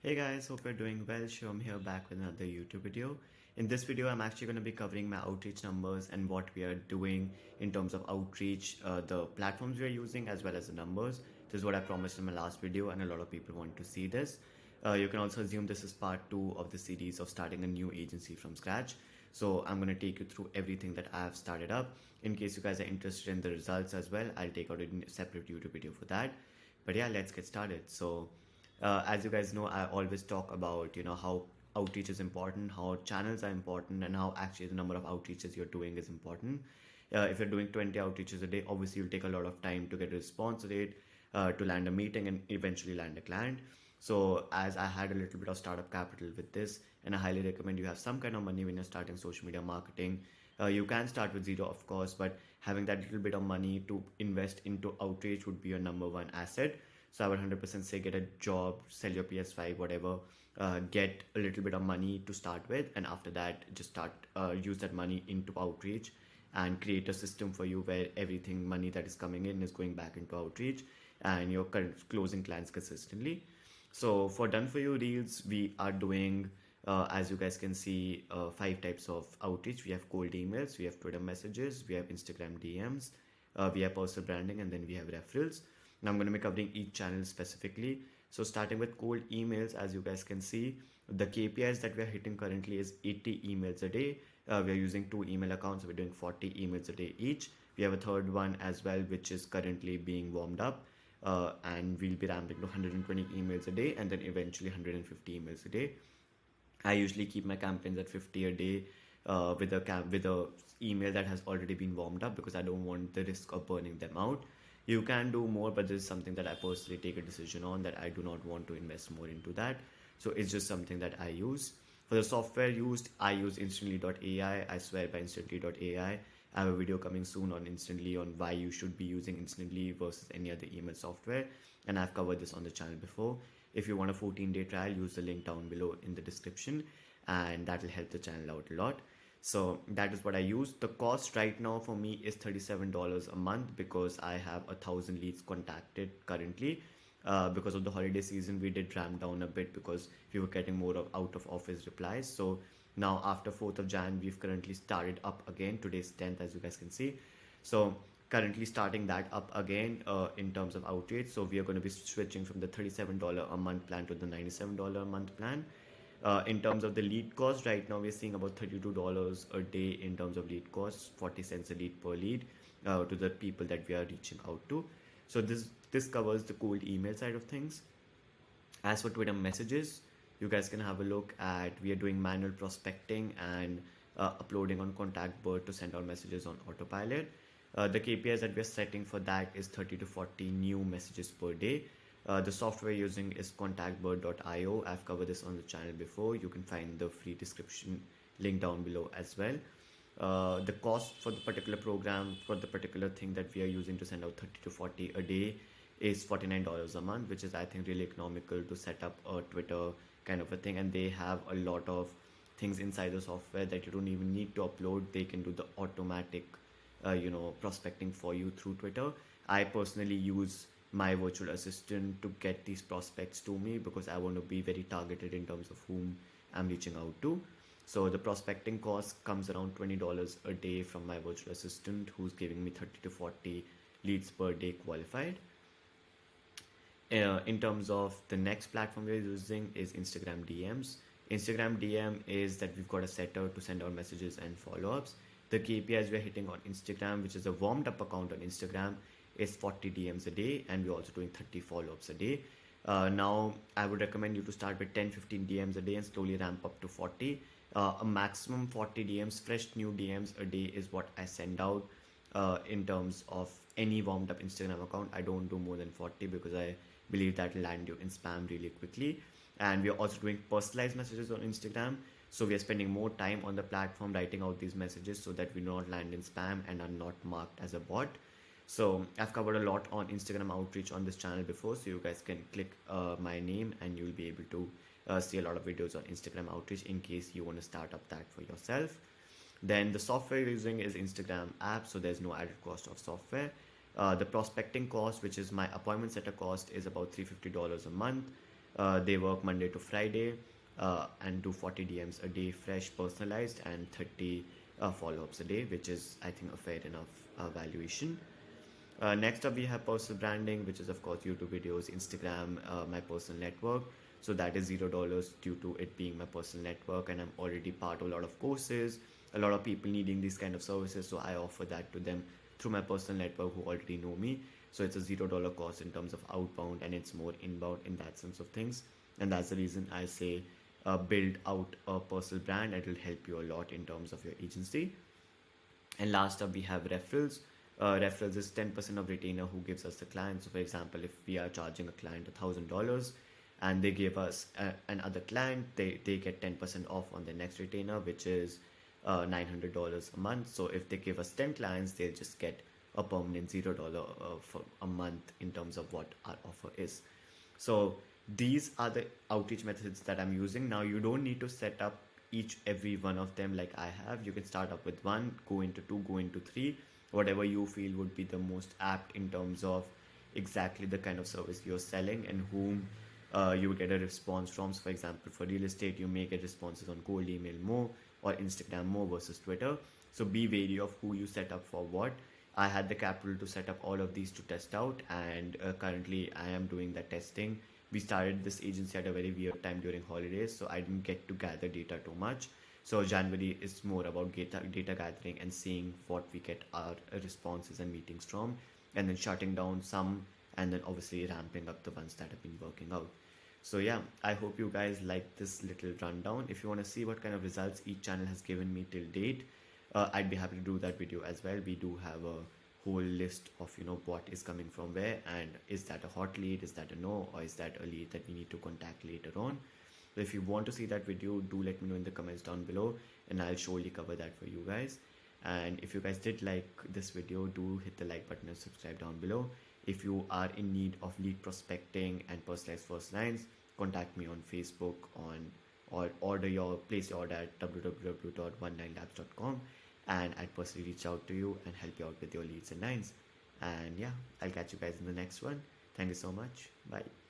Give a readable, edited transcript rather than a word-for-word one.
Hey guys, hope you're doing well. I'm here back with another YouTube video. In this video, I'm actually going to be covering my outreach numbers and what we are doing in terms of outreach, the platforms we are using, as well as the numbers. This is what I promised in my last video, and a lot of people want to see this. You can also assume this is part 2 of the series of starting a new agency from scratch. So I'm going to take you through everything that I have started up. In case you guys are interested in the results as well, I'll take out a separate YouTube video for that. But yeah, let's get started. As you guys know, I always talk about how outreach is important, how channels are important, and how actually the number of outreaches you're doing is important. If you're doing 20 outreaches a day, obviously you'll take a lot of time to get a response rate, to land a meeting, and eventually land a client. So as I had a little bit of startup capital with this, and I highly recommend you have some kind of money when you're starting social media marketing. You can start with zero, of course, but having that little bit of money to invest into outreach would be your number one asset. So I would 100% say get a job, sell your PS5, whatever, get a little bit of money to start with, and after that, just start use that money into outreach and create a system for you where everything money that is coming in is going back into outreach, and you're closing clients consistently. So for done for you reels, we are doing, as you guys can see, 5 types of outreach. We have cold emails, we have Twitter messages, we have Instagram DMs, we have personal branding, and then we have referrals. Now I'm going to be covering each channel specifically. So starting with cold emails, as you guys can see, the KPIs that we are hitting currently is 80 emails a day. We are using 2 email accounts. We're doing 40 emails a day each. We have a third one as well, which is currently being warmed up. And we'll be ramping to 120 emails a day and then eventually 150 emails a day. I usually keep my campaigns at 50 a day, with a email that has already been warmed up, because I don't want the risk of burning them out. You can do more, but this is something that I personally take a decision on, that I do not want to invest more into that. So it's just something that I use. For the software used, I use instantly.ai. I swear by instantly.ai. I have a video coming soon on Instantly, on why you should be using Instantly versus any other email software, and I've covered this on the channel before. If you want a 14-day trial, use the link down below in the description, and that will help the channel out a lot. So that is what I use. The cost right now for me is $37 a month, because I have 1,000 leads contacted currently. Because of the holiday season, we did ramp down a bit because we were getting more of out of office replies. So now after 4th of Jan, we've currently started up again. Today's 10th, as you guys can see. So currently starting that up again, in terms of outreach. So we are going to be switching from the $37 a month plan to the $97 a month plan. In terms of the lead cost, right now we're seeing about $32 a day in terms of lead costs, 40 cents a lead per lead, to the people that we are reaching out to. So this covers the cold email side of things. As for Twitter messages, you guys can have a look at, we are doing manual prospecting and uploading on contact bird to send out messages on autopilot. The KPIs that we're setting for that is 30 to 40 new messages per day. The software using is contactbird.io. I've covered this on the channel before. You can find the free description link down below as well. The cost for the particular program, for the particular thing that we are using to send out 30 to 40 a day, is $49 a month, which is, I think, really economical to set up a Twitter kind of a thing. And they have a lot of things inside the software that you don't even need to upload. They can do the automatic prospecting for you through Twitter. I personally use my virtual assistant to get these prospects to me, because I want to be very targeted in terms of whom I'm reaching out to. So the prospecting cost comes around $20 a day from my virtual assistant, who's giving me 30 to 40 leads per day qualified. In terms of the next platform we're using is Instagram DMs. Instagram DM is that we've got a setter to send out messages and follow-ups. The KPIs we're hitting on Instagram, which is a warmed up account on Instagram, is 40 DMs a day, and we're also doing 30 follow-ups a day. Now I would recommend you to start with 10-15 DMs a day and slowly ramp up to 40. A maximum 40 DMs, fresh new DMs a day, is what I send out in terms of any warmed up Instagram account. I don't do more than 40, because I believe that will land you in spam really quickly. And we are also doing personalized messages on Instagram. So we are spending more time on the platform writing out these messages so that we do not land in spam and are not marked as a bot. So I've covered a lot on Instagram outreach on this channel before, so you guys can click my name and you'll be able to see a lot of videos on Instagram outreach in case you want to start up that for yourself. Then the software you're using is Instagram app, so there's no added cost of software. The prospecting cost, which is my appointment setter cost, is about $350 a month. They work Monday to Friday and do 40 DMs a day, fresh, personalized, and 30 follow-ups a day, which is, I think, a fair enough valuation. Next up, we have personal branding, which is of course YouTube videos, Instagram, my personal network. So that is $0 due to it being my personal network, and I'm already part of a lot of courses, a lot of people needing these kind of services. So I offer that to them through my personal network who already know me. So it's a $0 cost in terms of outbound, and it's more inbound in that sense of things. And that's the reason I say build out a personal brand. It will help you a lot in terms of your agency. And last up, we have referrals. Referrals is 10% of retainer who gives us the client. So, for example, if we are charging a client $1,000 and they give us another client, they get 10% off on the next retainer, which is $900 a month. So, if they give us 10 clients, they'll just get a permanent $0 for a month in terms of what our offer is. So these are the outreach methods that I'm using. Now you don't need to set up every one of them like I have. You can start up with one, go into two, go into three, whatever you feel would be the most apt in terms of exactly the kind of service you're selling and whom you would get a response from. So for example, for real estate, you may get responses on cold email more or Instagram more versus Twitter. So be wary of who you set up for what. I had the capital to set up all of these to test out, and currently I am doing that testing. We started this agency at a very weird time during holidays, so I didn't get to gather data too much. So January is more about data gathering and seeing what we get our responses and meetings from, and then shutting down some, and then obviously ramping up the ones that have been working out. So yeah, I hope you guys like this little rundown. If you want to see what kind of results each channel has given me till date, I'd be happy to do that video as well. We do have a whole list of what is coming from where, and is that a hot lead, is that a no, or is that a lead that we need to contact later on. So if you want to see that video, do let me know in the comments down below, and I'll surely cover that for you guys. And if you guys did like this video, do hit the like button and subscribe down below. If you are in need of lead prospecting and personalized first lines, contact me on Facebook or place your order at www.19labs.com, and I'd personally reach out to you and help you out with your leads and lines. And yeah, I'll catch you guys in the next one. Thank you so much. Bye.